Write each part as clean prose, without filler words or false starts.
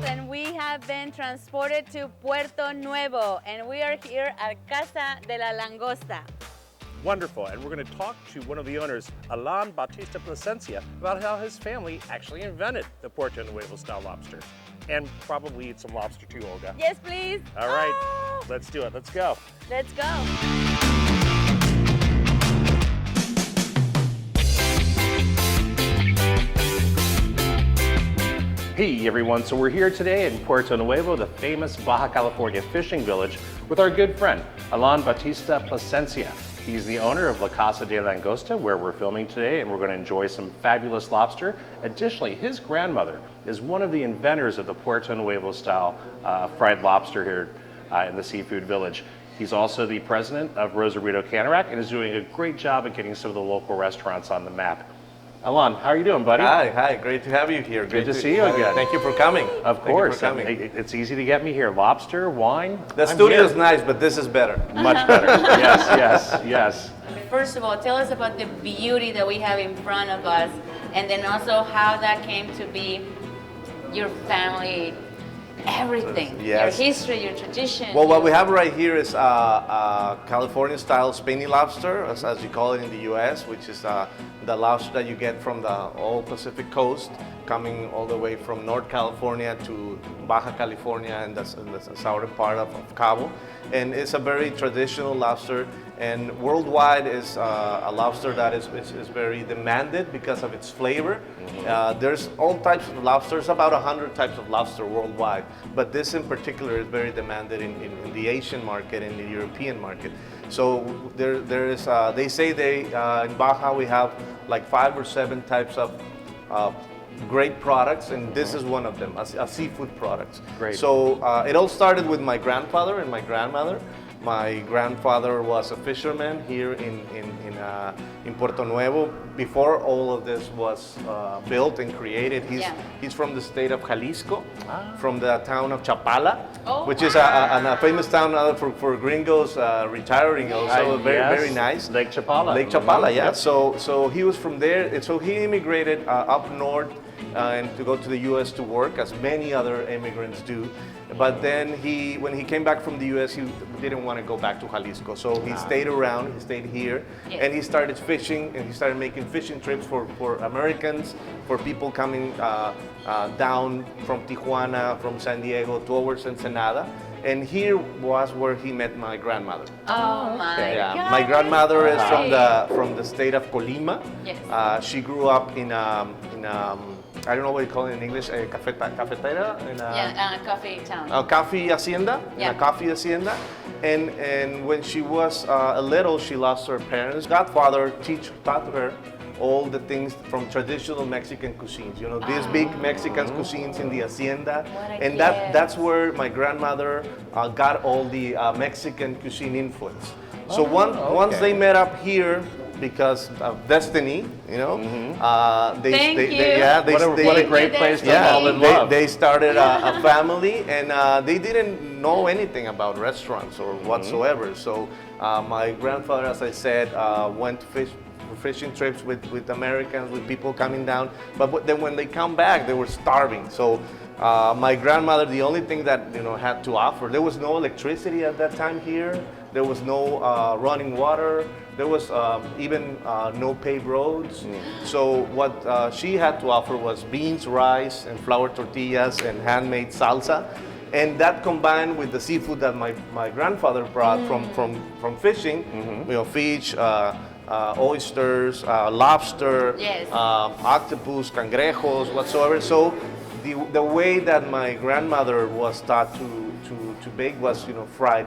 And we have been transported to Puerto Nuevo, and we are here at Casa de La Langosta. Wonderful, and we're going to talk to one of the owners, Alan Bautista, about how his family actually invented the Puerto Nuevo style lobster. And probably eat some lobster too, Olga. Yes, please. All right, let's do it. Let's go. Let's go. Hey everyone, so we're here today in Puerto Nuevo, the famous Baja California fishing village, with our good friend, Alan Bautista. He's the owner of La Casa de La Langosta, where we're filming today, and we're going to enjoy some fabulous lobster. Additionally, his grandmother is one of the inventors of the Puerto Nuevo style fried lobster here in the seafood village. He's also the president of Rosarito CANIRAC and is doing a great job at getting some of the local restaurants on the map. Alan, how are you doing, buddy? Hi, great to have you here. Good to see you again. Thank you for coming. Of course. It's easy to get me here. Lobster, wine. The studio is nice, but this is better. Much better. Yes. First of all, tell us about the beauty that we have in front of us, and then also how that came to be your family, everything, Yes. your history, your tradition. Well, what we have right here is California-style spiny lobster, as you call it in the U.S., which is the lobster that you get from the all Pacific coast, coming all the way from North California to Baja California and the southern part of Cabo. And it's a very traditional lobster, and worldwide is a lobster that is very demanded because of its flavor. There's all types of lobsters, about 100 types of lobster worldwide, but this in particular is very demanded in the Asian market and the European market. So there is, they say in Baja we have like 5 or 7 types of great products, and this is one of them, a seafood products. Great. So it all started with my grandfather and my grandmother. My grandfather was a fisherman here in Puerto Nuevo before all of this was built and created. He's from the state of Jalisco, from the town of Chapala, which is a famous town for gringos retiring also. Very nice. Lake Chapala. Lake Chapala, yeah. So he was from there, and so he immigrated up north and to go to the U.S. to work, as many other immigrants do. But then when he came back from the U.S., he didn't want to go back to Jalisco. So he stayed around, he stayed here, and he started fishing, and he started making fishing trips for Americans, for people coming down from Tijuana, from San Diego, towards Ensenada. And here was where he met my grandmother. Oh my God. My grandmother is from the state of Colima. Yes. She grew up in I don't know what you call it in English, cafetera? Coffee town. A coffee hacienda, Yeah. in a coffee hacienda. And when she was little, she lost her parents. Godfather taught her all the things from traditional Mexican cuisines. You know, these big Mexican cuisines in the hacienda. And that's where my grandmother got all the Mexican cuisine influence. So once they met up here, because of destiny, you know, what a great place to fall in love. They started a family, and they didn't know anything about restaurants or whatsoever. So my grandfather, as I said, went to fishing trips with Americans, with people coming down. But then when they come back, they were starving. So my grandmother, the only thing that had to offer, there was no electricity at that time here. There was no running water. There was even no paved roads. So what she had to offer was beans, rice, and flour tortillas, and handmade salsa. And that combined with the seafood that my grandfather brought from fishing, fish, oysters, lobster, octopus, cangrejos, whatsoever. So the way that my grandmother was taught to bake was fried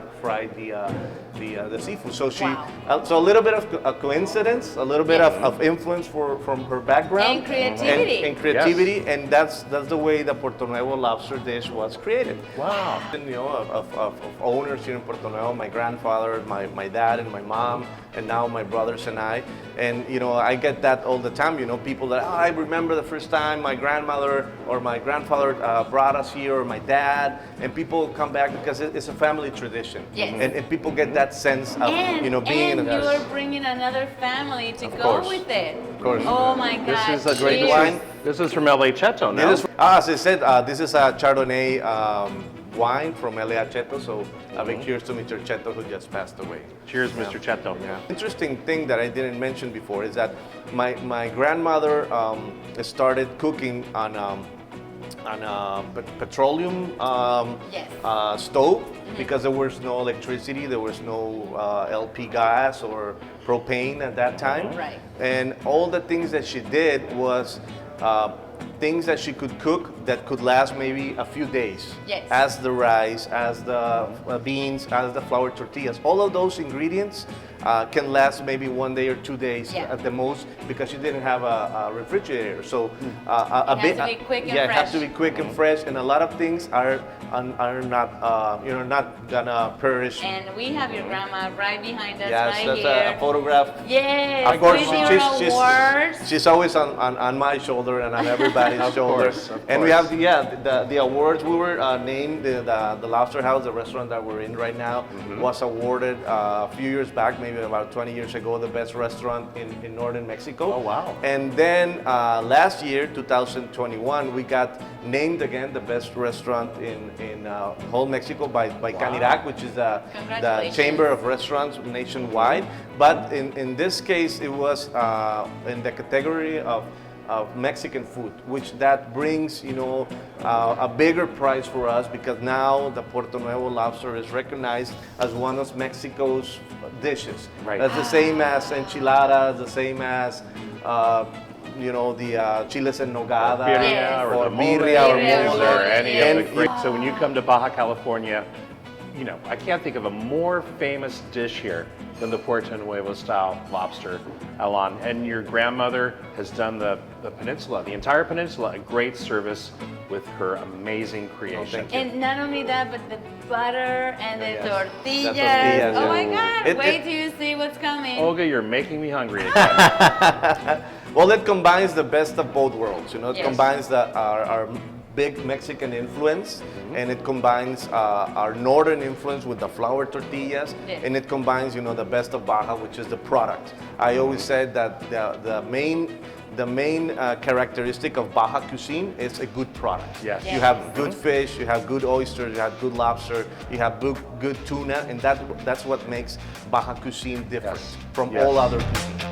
the seafood. So so a little bit of a coincidence, a little bit of influence from her background and creativity. and creativity, and that's the way the Puerto Nuevo lobster dish was created. Wow. And, of owners here in Puerto Nuevo, my grandfather, my dad, and my mom, and now my brothers and I. And I get that all the time. People that I remember the first time my grandmother or my grandfather brought us here, or my dad, and people come back. because it's a family tradition. Yes. And people get that sense of, And, being in and a you're bringing another family to Of go course. with it. Of course. Oh my This God. is a great cheers. wine. This is from LA Cheto, no? As I said, this is a Chardonnay wine from LA Cheto, so a big cheers to Mr. Cheto who just passed away. Cheers, Mr. Cheto. Yeah. Interesting thing that I didn't mention before is that my grandmother started cooking on petroleum Yes. stove because there was no electricity, there was no LP gas or propane at that time. Right. And all the things that she did was things that she could cook that could last maybe a few days. Yes. As the rice, as the beans, as the flour tortillas. All of those ingredients can last maybe 1 day or 2 days Yeah. at the most because she didn't have a refrigerator. So It has to be quick and yeah, it has to fresh. be quick and fresh, and a lot of things are not not gonna perish. And we have your grandma right behind us, Yes, right that's here. a photograph. Yes, Of course, with your awards. she's always on my shoulder and on everybody's Of shoulder. course, of And we course. have the awards. We were named the Lobster House, the restaurant that we're in right now, was awarded a few years back, maybe about 20 years ago, the best restaurant in northern Mexico. Oh, wow. And then last year, 2021, we got named again the best restaurant in whole Mexico by CANIRAC, which is the Congratulations. Chamber of Restaurants nationwide. But in this case, it was in the category of Mexican food, which that brings a bigger prize for us because now the Puerto Nuevo lobster is recognized as one of Mexico's dishes. Right. That's the same as enchiladas, the same as the chiles en nogada, Birria or the mole, birria or Birria or mole. mole, or any yeah. of the great. So when you come to Baja California, I can't think of a more famous dish here than the Puerto Nuevo style lobster, Alan. And your grandmother has done the peninsula, the entire peninsula, a great service with her amazing creation. thank you. And not only that, but the butter and the Yes. tortillas. The tortillas, Oh yeah. my God, It- wait it- till you see what's coming. Olga, you're making me hungry again. Well, it combines the best of both worlds. It Yes. combines our big Mexican influence, and it combines our northern influence with the flour tortillas, Yes. and it combines the best of Baja, which is the product. I always said that the main characteristic of Baja cuisine is a good product. Yes. You have good fish, you have good oysters, you have good lobster, you have good tuna, and that's what makes Baja cuisine different Yes. from Yes. all other cuisines.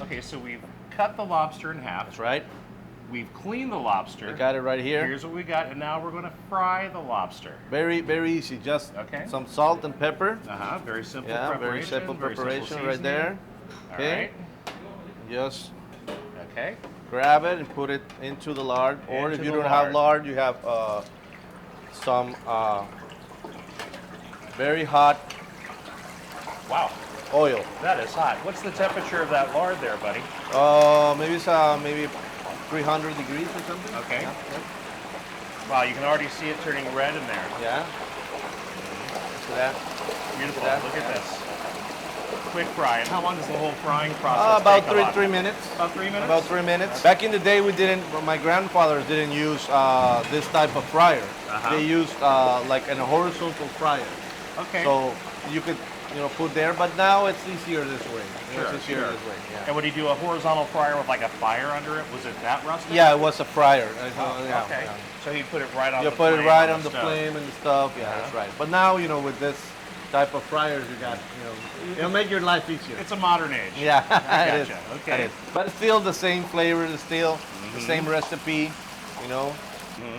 Okay, so we've cut the lobster in half. That's right. We've cleaned the lobster. We got it right here. Here's what we got, and now we're going to fry the lobster. Very, very easy. Just Okay. some salt and pepper. Very simple Yeah, preparation. very simple preparation simple right seasoning. there. All Okay. right. Just Okay. grab it and put it into the lard. Or Into if you the don't have lard. lard, you have some very hot Wow, oil. that is hot. What's the temperature of that lard there, buddy? Maybe it's maybe 300 degrees or something. Okay. Yeah. Wow, you can already see it turning red in there. Yeah. See that? Beautiful. that. Look at this. Quick fry. And how long does the whole frying process About take? Alon? 3 minutes. About 3 minutes? About 3 minutes. Back in the day, my grandfathers didn't use this type of fryer. Uh-huh. They used like a horizontal fryer. Okay. So you could, put there, but now it's easier this way. Sure, It's easier sure. this way. Yeah. And would he do a horizontal fryer with like a fire under it? Was it that rustic? Yeah, it was a fryer. Oh, Yeah, okay. yeah. So he'd put it right on You the put flame it right on on the stove. flame and stuff. Yeah, that's Uh-huh. right. But now, with this type of fryers, you got, it'll make your life easier. It's a modern age. Yeah, I it is. gotcha. Okay. It is. But it's still the same flavor, it's still the same recipe,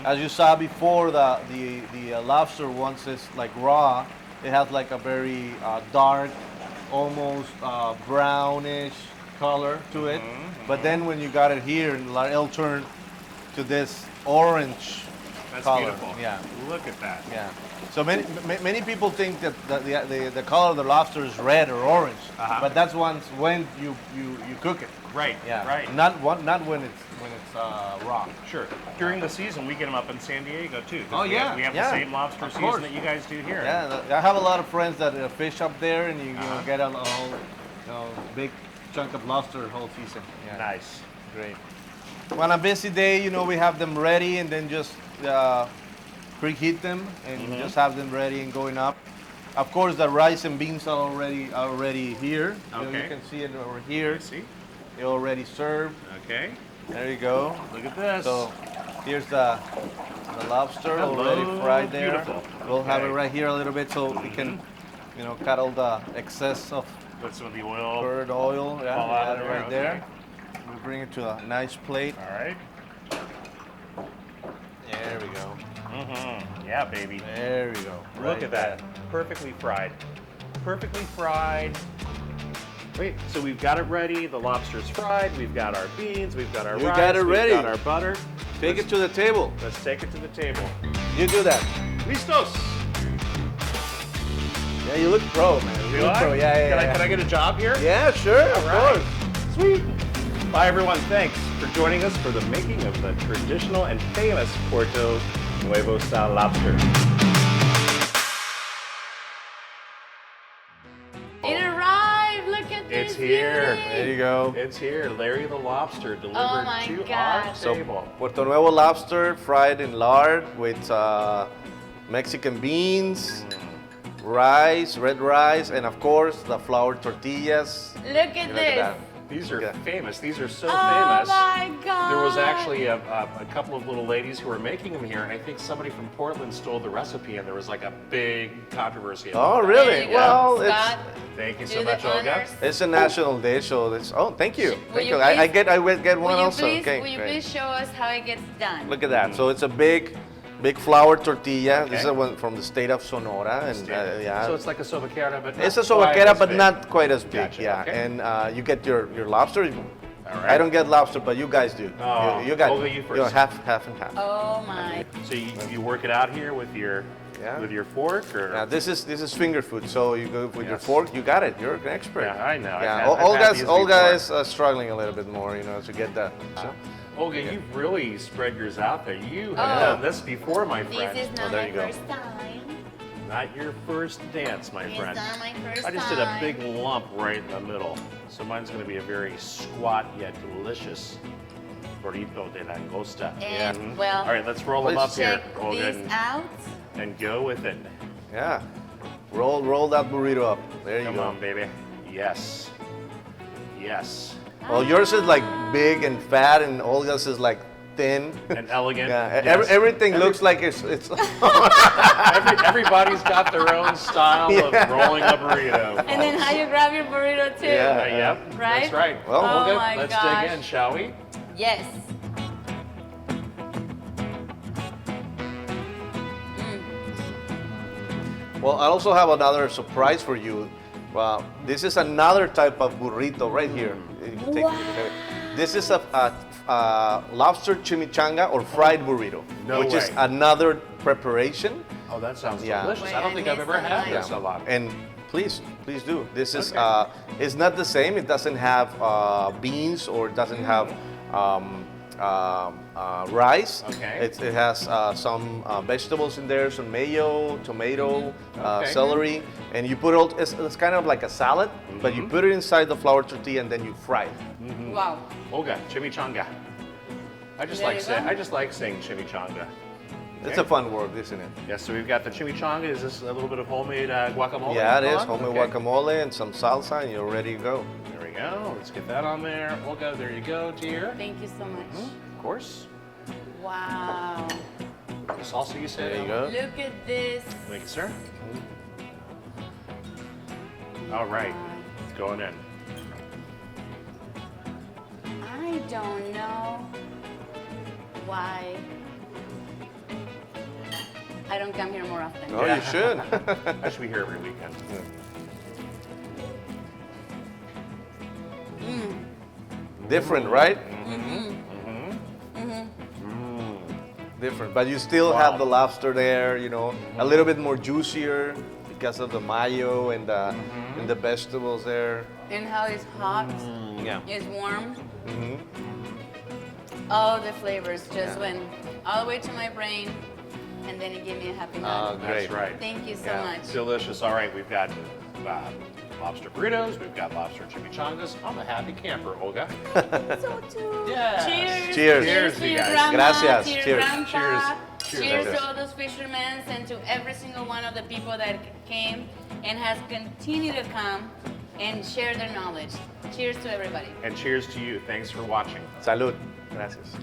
As you saw before, the lobster, once it's like raw, it has like a very dark, almost brownish color to it. But then when you got it here, it'll turn to this orange That's color. beautiful. Yeah. Look at that. Yeah. So many people think that the color of the lobster is red or orange, Uh-huh. but that's once when you cook it. Right. Yeah. Right. Not when it's raw. Sure. During the season, we get them up in San Diego too. 'cause Oh, we yeah, have, we have yeah. the same lobster Of season course. that you guys do here. Yeah. I have a lot of friends that fish up there, and you Uh-huh. get a whole big chunk of lobster the whole season. Yeah. Nice. Great. On a busy day, you know, we have them ready and then just preheat them and just have them ready and going up. Of course, the rice and beans are already here. You know, you can see it over here. See? They're already served. Okay. There you go. Look at this. So here's the lobster already fried there. Beautiful. We'll have it right here a little bit so we can, you know, cut all the excess of Put some of the oil. bird oil. Yeah, Fall we out got of it there, right there. We'll bring it to a nice plate. All right. There we go. Yeah, baby. There we go. Look Right at that. Perfectly fried. Perfectly fried. Wait, so we've got it ready. The lobster's fried. We've got our beans. We've got our You rice. got it ready. We've got our butter. Take it to the table. Let's take it to the table. You do that. Listos. Yeah, you look pro, man. You Do look I? pro. Yeah. Can I get a job here? Yeah, sure. Of right. course. Sweet. Bye, everyone. Thanks for joining us for the making of the traditional and famous Puerto Nuevo style lobster. It arrived. Look at this. It's here. beauty. There you go. It's here. Larry the Lobster delivered Oh my to gosh. our So table. Puerto Nuevo lobster fried in lard with Mexican beans, rice, red rice, and of course the flour tortillas. Look at Look at this. that. These are Okay. famous. These are so Oh famous. my God. There was actually a couple of little ladies who were making them here, and I think somebody from Portland stole the recipe, and there was like a big controversy. about Oh, that. really? There you go, Well, Scott. Thank you Do so the much, Olga. honors. it's a national day, so it's. Oh, thank you. Will Thank you you. I please- would get one Will you also. please, Okay. will you great. please show us how it gets done? Look at that. So it's a big flour tortilla. This is Okay. one from the state of Sonora, and yeah. So it's like a sobaquera, but It's a not quite sobaquera, as but big. not quite as big. Gotcha, Yeah, okay. and you get your lobster. All right. I don't get lobster, but you guys do. Oh, you got Olga, you first. half and half. Oh my. So you work it out here with your fork, or Now this is finger food, so you go with your Yes. fork. You got it. You're an expert. Yeah, I know. Yeah, I've had these Olga before. is struggling a little bit more, you know, to get the. Olga, you've really spread yours out there. You have Oh. done this before, my This friend. is not there my you go. first time. Not your first dance, my It's friend. not my first I just did a time. big lump right in the middle. So mine's going to be a very squat yet delicious burrito de langosta. And well, All right, let's roll them up check here, Olga, this out. and go with it. Yeah. Roll that burrito up. There you Come go. on, baby. Yes. Yes. Well, yours is like big and fat, and Olga's is like thin. And elegant. Yeah, Yes. everything looks like it's. Everybody's got their own style of rolling a burrito. And then how you grab your burrito too. Yeah. Yep, Right? that's right. Well, Oh Olga, my let's gosh. dig in, shall we? Yes. Well, I also have another surprise for you. Well, this is another type of burrito right here. You take- This is a lobster chimichanga or fried burrito, No which is way. another preparation. Oh, that sounds Yeah. delicious. Wait, I don't I think I've missed ever the had line. this a lot. And please do. This is Okay. it's not the same. It doesn't have beans or it doesn't have rice. Okay. It has some vegetables in there, some mayo, tomato, Okay. celery, and you put it. It's kind of like a salad, but you put it inside the flour tortilla and then you fry it. Wow. Olga, chimichanga. I just There like you saying go. I just like saying chimichanga. It's a fun word, isn't it? Yeah, so we've got the chimichanga. Is this a little bit of homemade guacamole? Yeah, it is. on? Homemade Okay. guacamole and some salsa, and you're ready to go. There we go. Let's get that on there. Olga, there you go, dear. Thank you so much. Of course. Wow. The salsa you said. There you go. Look at this. Thank you, sir. All right, it's going in. I don't know why I don't come here more often. Oh, you should. I should be here every weekend. Different, right? Different, but you still Wow. have the lobster there. You know, a little bit more juicier because of the mayo and the vegetables there. And how it's hot, Yeah. it's warm. All the flavors just went all the way to my brain, and then it gave me a happy Oh, moment. great. That's right. Thank you so Yeah. much. Delicious. All right, we've got lobster burritos, we've got lobster chimichangas. I'm a happy camper, Olga. So too. Yeah. Cheers. Cheers. Cheers, to you your guys. grandma. Gracias. To your Cheers. grandpa. Cheers. Cheers Cheers. to all those fishermen and to every single one of the people that came and has continued to come and share their knowledge. Cheers to everybody. And cheers to you. Thanks for watching. Salud. Gracias.